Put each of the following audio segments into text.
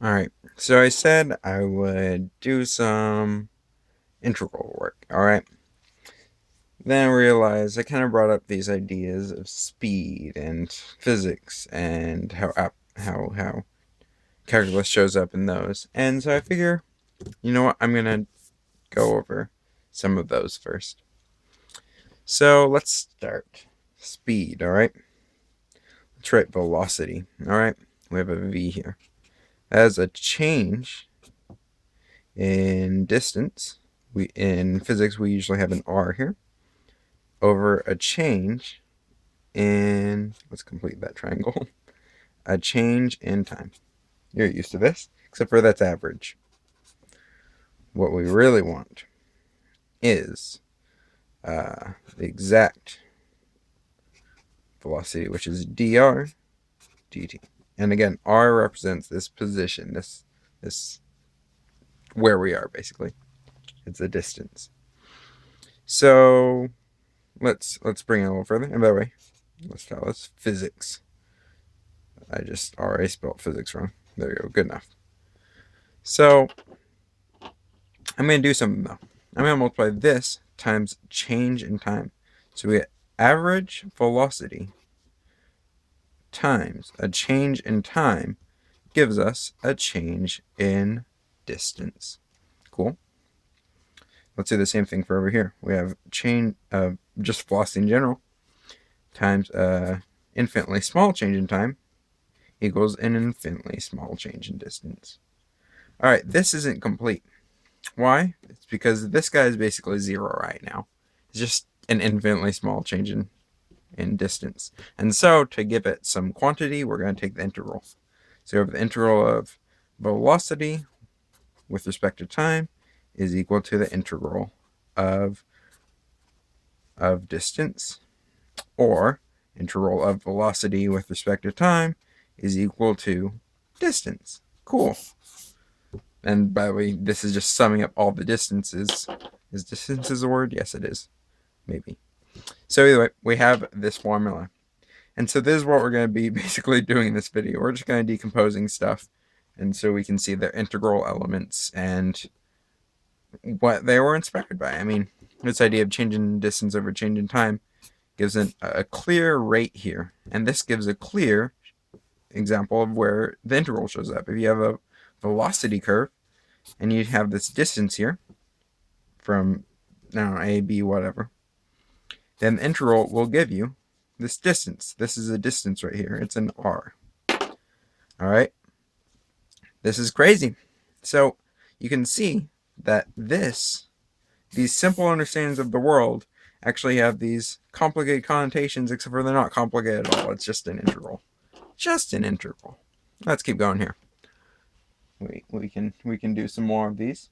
Alright, so I said I would do some integral work, alright? Then I realized I kind of brought up these ideas of speed and physics and how calculus shows up in those. And so I figure, you know what, I'm going to go over some of those first. So let's start. Speed, alright? Let's write velocity, alright? We have a v here. As a change in distance, in physics we usually have an r here, over a change in, let's complete that triangle, a change in time. You're used to this, except for that's average. What we really want is the exact velocity, which is dr dt. And again, r represents this position, this where we are basically. It's a distance. So let's bring it a little further. And by the way, let's tell us physics. I just already spelled physics wrong. There you go. Good enough. So I'm going to do something though. I'm going to multiply this times change in time. So we get average velocity times a change in time gives us a change in distance. Cool. Let's do the same thing for over here. We have change of just velocity in general times infinitely small change in time equals an infinitely small change in distance. All right, this isn't complete. Why? It's because this guy is basically 0 right now. It's just an infinitely small change in distance. And so to give it some quantity, we're going to take the integral. So we have the integral of velocity with respect to time is equal to the integral of distance, or integral of velocity with respect to time is equal to distance. Cool. And by the way, this is just summing up all the distances. Is distance a word? Yes, it is. Maybe. So either way, we have this formula. And so this is what we're going to be basically doing in this video. We're just going to decomposing stuff. And so we can see the integral elements and what they were inspired by. I mean, this idea of changing distance over change in time gives a clear rate here. And this gives a clear example of where the integral shows up. If you have a velocity curve and you have this distance here from, I don't know, A, B, whatever, then the integral will give you this distance. This is a distance right here. It's an r. All right. This is crazy. So you can see that these simple understandings of the world actually have these complicated connotations, except for they're not complicated at all. It's just an integral. Just an integral. Let's keep going here. We can do some more of these.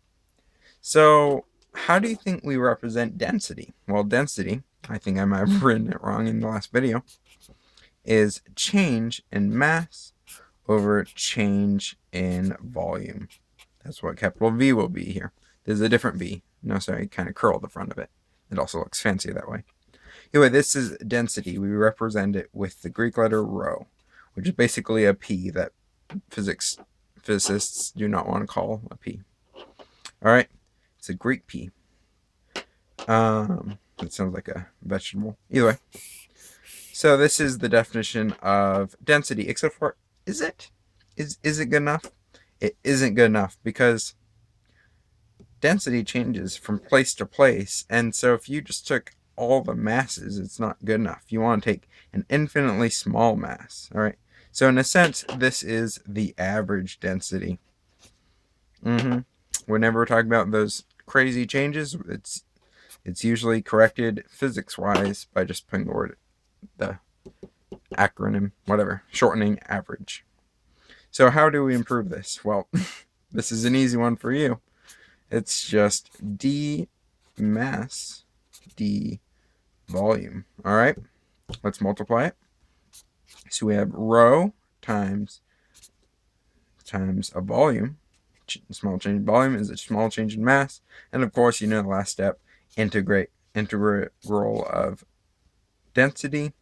So how do you think we represent density? Well, density, I think I might have written it wrong in the last video, is change in mass over change in volume. That's what capital V will be here. There's a different V. No, sorry, kind of curl the front of it. It also looks fancy that way. Anyway, this is density. We represent it with the Greek letter rho, which is basically a P that physicists do not want to call a P. All right, it's a Greek P. It sounds like a vegetable. Either way. So this is the definition of density, except for, is it good enough? It isn't good enough, because density changes from place to place. And so if you just took all the masses, it's not good enough. You want to take an infinitely small mass. All right. So in a sense, this is the average density. Whenever we're talking about those crazy changes, it's usually corrected physics-wise by just putting the acronym, whatever, shortening average. So how do we improve this? Well, this is an easy one for you. It's just d mass d volume. All right, let's multiply it. So we have rho times a volume. Small change in volume is a small change in mass. And of course, you know the last step, integral of density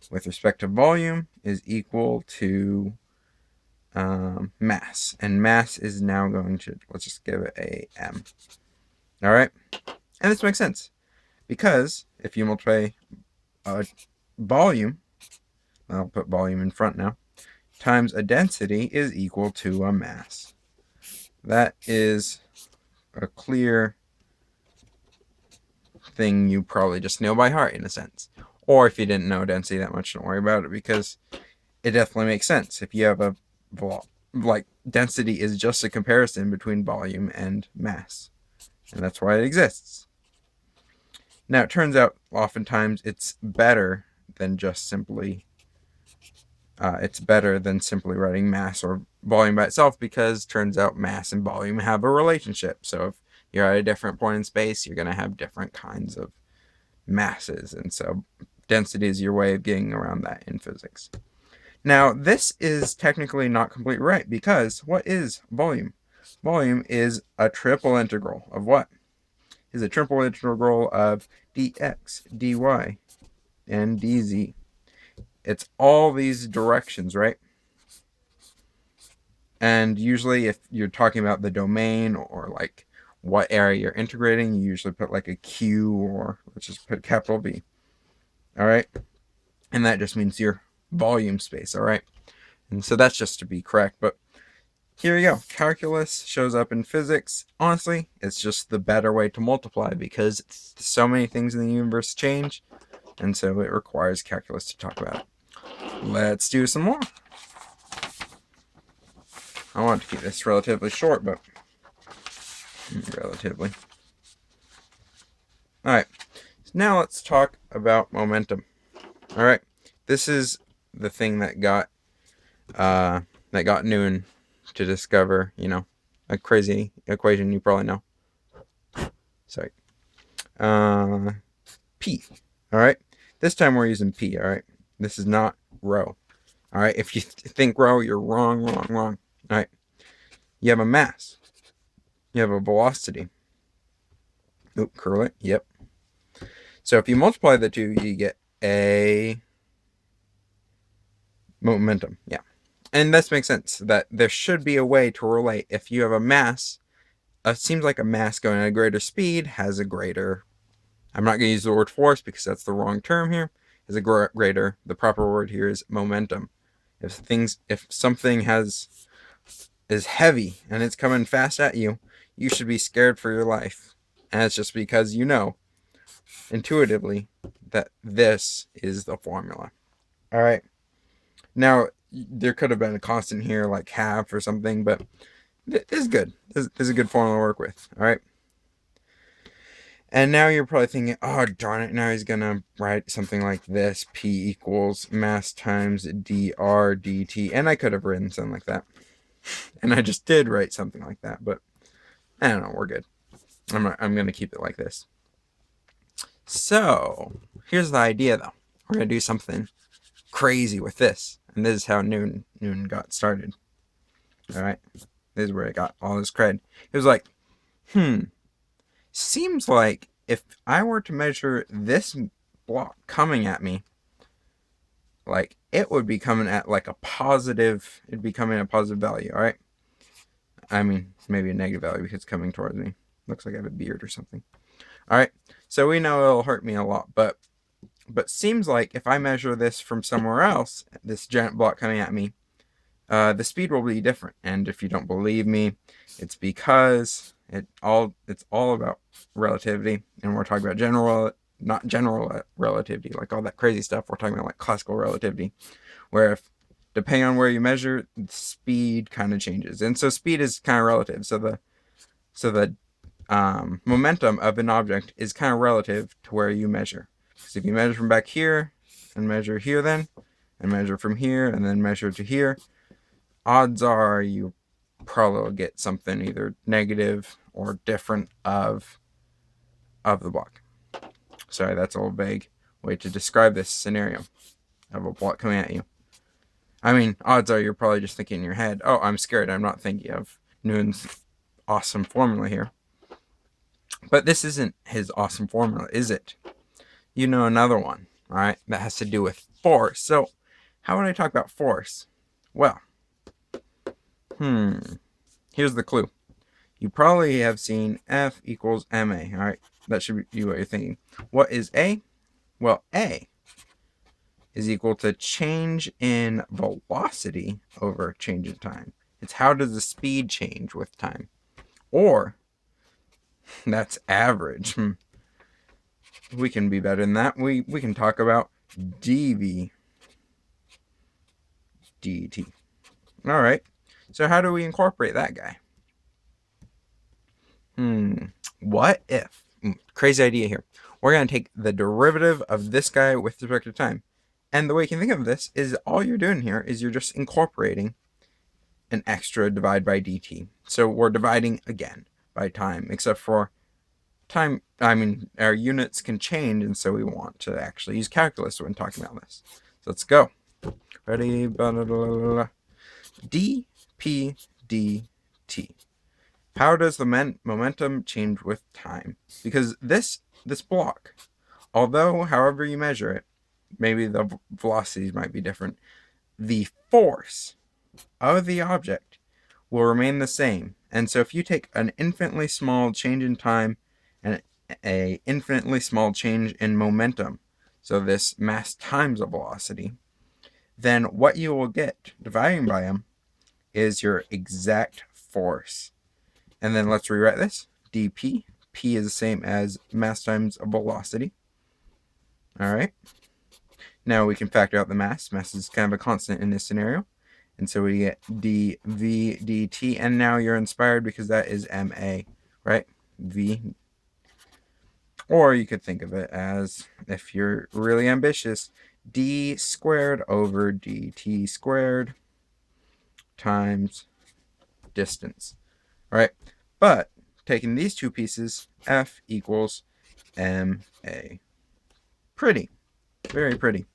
with respect to volume is equal to mass. And mass is now going to, let's just give it a m. All right? And this makes sense. Because if you multiply volume, I'll put volume in front now, times a density is equal to a mass. That is a clear thing you probably just know by heart in a sense. Or if you didn't know density that much, don't worry about it, because it definitely makes sense. If you have a, like, density is just a comparison between volume and mass. And that's why it exists. Now, it turns out oftentimes it's better than just simply writing mass or volume by itself, because it turns out mass and volume have a relationship. So if you're at a different point in space, you're going to have different kinds of masses. And so density is your way of getting around that in physics. Now, this is technically not completely right, because what is volume? Volume is a triple integral of what? Is a triple integral of dx, dy, and dz. It's all these directions, right? And usually if you're talking about the domain or like what area you're integrating, you usually put like a Q, or let's just put capital V. All right? And that just means your volume space, all right? And so that's just to be correct, but here you go. Calculus shows up in physics. Honestly, it's just the better way to multiply, because so many things in the universe change, and so it requires calculus to talk about it. Let's do some more. I want to keep this relatively short, but relatively. All right. So now let's talk about momentum. All right. This is the thing that got Newton to discover, a crazy equation you probably know. Sorry. P. All right. This time we're using P. All right. This is not rho. All right. If you think rho, you're wrong. All right. You have a mass. You have a velocity. Oop, curl it. Yep. So if you multiply the two, you get a momentum. Yeah. And this makes sense, that there should be a way to relate. If you have a mass, it seems like a mass going at a greater speed has a greater, I'm not going to use the word force because that's the wrong term here, is a greater, the proper word here is momentum. If something is heavy and it's coming fast at you, you should be scared for your life. And it's just because you know intuitively that this is the formula. All right. Now, there could have been a constant here like half or something, but this is good. This is a good formula to work with. All right. And now you're probably thinking, oh, darn it. Now he's going to write something like this. P equals mass times dr dt. And I could have written something like that. And I just did write something like that. But I don't know. We're good. I'm going to keep it like this. So here's the idea, though. We're going to do something crazy with this. And this is how Newton got started. All right. This is where it got all this cred. It was like, seems like if I were to measure this block coming at me, like it would be coming at like a positive, it'd be coming at a positive value, all right? I mean, maybe a negative value because it's coming towards me. Looks like I have a beard or something. All right, so we know it'll hurt me a lot, but seems like if I measure this from somewhere else, this giant block coming at me, the speed will be different. And if you don't believe me, it's because it's all about relativity, and we're talking about not general relativity, like all that crazy stuff. We're talking about like classical relativity, where if depending on where you measure, the speed kind of changes, and so speed is kind of relative. So the momentum of an object is kind of relative to where you measure. So if you measure from back here and measure here, then and measure from here and then measure to here, odds are you probably will get something either negative or different of the block. Sorry, that's a little vague way to describe this scenario of a block coming at you. I mean, odds are you're probably just thinking in your head, oh, I'm scared. I'm not thinking of Newton's awesome formula here. But this isn't his awesome formula, is it? You know another one, all right, that has to do with force. So how would I talk about force? Well, Here's the clue. You probably have seen F equals ma. All right, that should be what you're thinking. What is A? Well, A is equal to change in velocity over change in time. It's how does the speed change with time? Or that's average. We can be better than that. We can talk about dv dt. All right. So how do we incorporate that guy? What if? Crazy idea here. We're going to take the derivative of this guy with respect to time. And the way you can think of this is all you're doing here is you're just incorporating an extra divide by dt. So we're dividing again by time, except for time, our units can change, and so we want to actually use calculus when talking about this. So let's go. Ready? dp dt. How does the momentum change with time? Because this block, although however you measure it, maybe the velocities might be different, the force of the object will remain the same. And so if you take an infinitely small change in time and a infinitely small change in momentum, so this mass times a velocity, then what you will get dividing by them is your exact force. And then let's rewrite this. dp, p is the same as mass times a velocity. All right. Now we can factor out the mass. Mass is kind of a constant in this scenario. And so we get dv dt. And now you're inspired because that is ma, right? V. Or you could think of it as, if you're really ambitious, d squared over dt squared times distance. All right. But taking these two pieces, F equals ma. Pretty. Very pretty.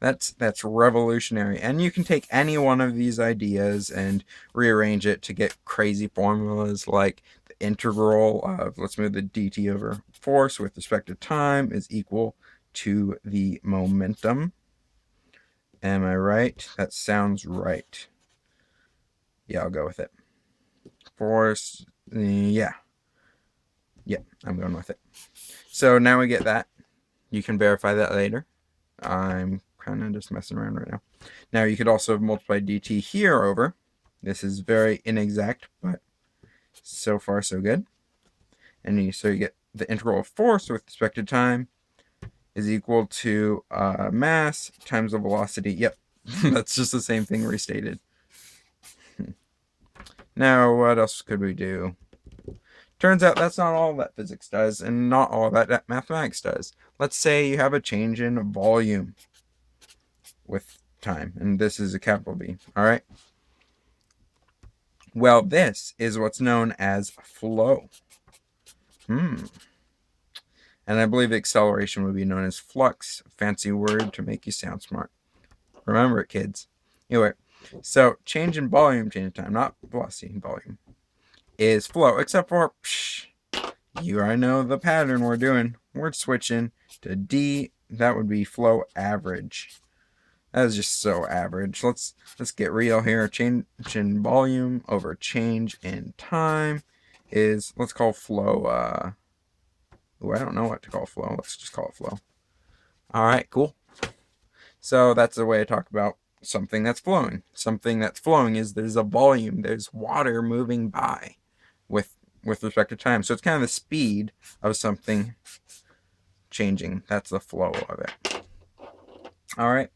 That's revolutionary. And you can take any one of these ideas and rearrange it to get crazy formulas like the integral of, let's move the dt over force with respect to time is equal to the momentum. Am I right? That sounds right. Yeah, I'll go with it. Force, yeah, I'm going with it. So now we get that. You can verify that later. I'm kind of just messing around right now. Now you could also multiply dt here over. This is very inexact, but so far so good. And so you get the integral of force with respect to time is equal to mass times the velocity. Yep, that's just the same thing restated. Now, what else could we do? Turns out that's not all that physics does, and not all that mathematics does. Let's say you have a change in volume with time, and this is a capital V, all right? Well, this is what's known as flow. And I believe acceleration would be known as flux, a fancy word to make you sound smart. Remember it, kids. Anyway, so change in volume, change in time, not velocity, volume, is flow, except for, you already know the pattern we're doing. We're switching to D. That would be flow average. That is just so average. Let's get real here. Change in volume over change in time is, let's call flow, I don't know what to call flow. Let's just call it flow. All right, cool. So that's the way I talk about something that's flowing. Something that's flowing is there's a volume, there's water moving by with respect to time. So it's kind of the speed of something changing. That's the flow of it. All right.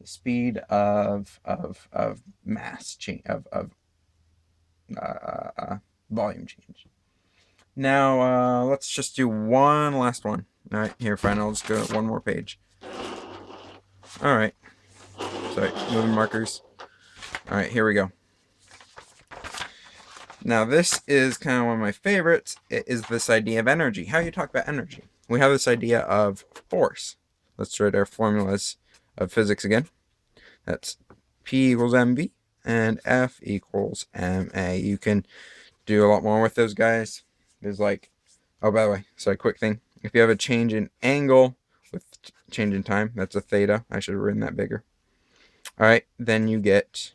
The speed of mass change, of volume change. Now, let's just do one last one. All right, here, fine. I'll just go one more page. All right. Sorry, moving markers. All right, here we go. Now, this is kind of one of my favorites. It is this idea of energy. How you talk about energy. We have this idea of force. Let's write our formulas of physics again. That's P equals mv and F equals ma. You can do a lot more with those guys. There's like, oh, by the way, sorry, quick thing. If you have a change in angle with change in time, that's a theta. I should have written that bigger. All right, then you get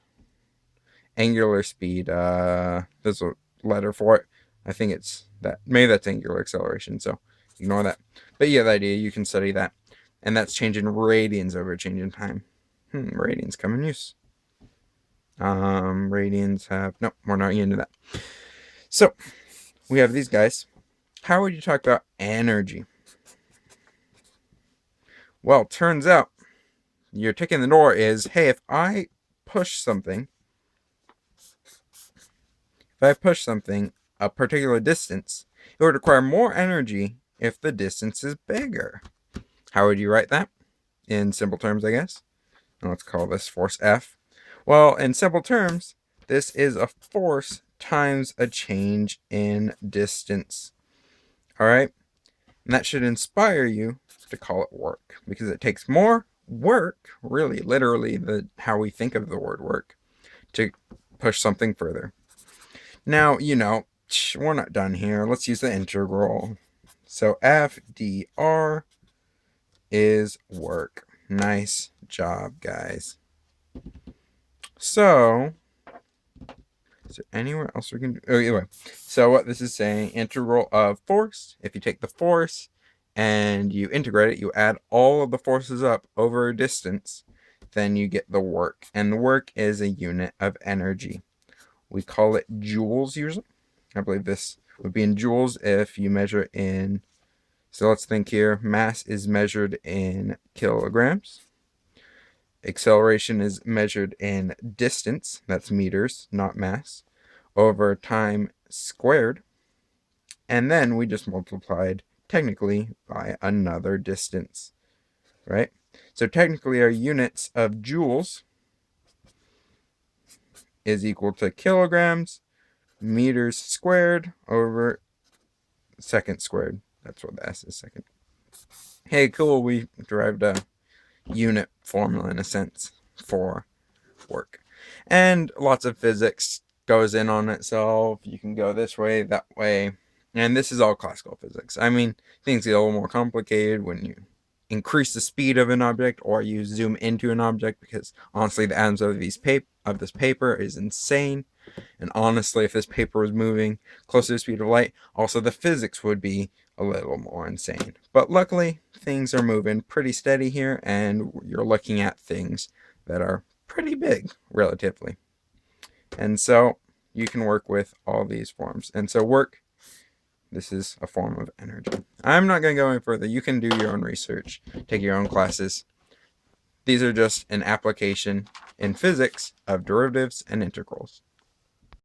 Angular speed, there's a letter for it. I think it's that. Maybe that's angular acceleration, so ignore that. But yeah, the idea, you can study that. And that's changing radians over change in time. Radians come in use. Radians have... Nope, we're not into that. So, we have these guys. How would you talk about energy? Well, turns out, your tick in the door is, hey, if I push something a particular distance, it would require more energy if the distance is bigger. How would you write that? In simple terms, I guess. Let's call this force F. Well, in simple terms, this is a force times a change in distance. All right? And that should inspire you to call it work, because it takes more work, really, literally, how we think of the word work, to push something further. Now, we're not done here. Let's use the integral. So F dr is work. Nice job, guys. So, is there anywhere else we can do? Oh, anyway. So what this is saying, integral of force. If you take the force and you integrate it, you add all of the forces up over a distance, then you get the work. And the work is a unit of energy. We call it joules usually. I believe this would be in joules if you measure in... So let's think here. Mass is measured in kilograms. Acceleration is measured in distance. That's meters, not mass. Over time squared. And then we just multiplied technically by another distance. Right? So technically our units of joules is equal to kilograms, meters squared over second squared. That's what the S is, second. Hey, cool, we derived a unit formula in a sense for work. And lots of physics goes in on itself. You can go this way, that way. And this is all classical physics. I mean, things get a little more complicated when you increase the speed of an object or you zoom into an object, because honestly the atoms of this paper is insane. And honestly, if this paper was moving close to the speed of light, also the physics would be a little more insane. But luckily, things are moving pretty steady here, and you're looking at things that are pretty big, relatively. And so you can work with all these forms. And so work, this is a form of energy. I'm not going to go any further. You can do your own research, take your own classes. These are just an application in physics of derivatives and integrals.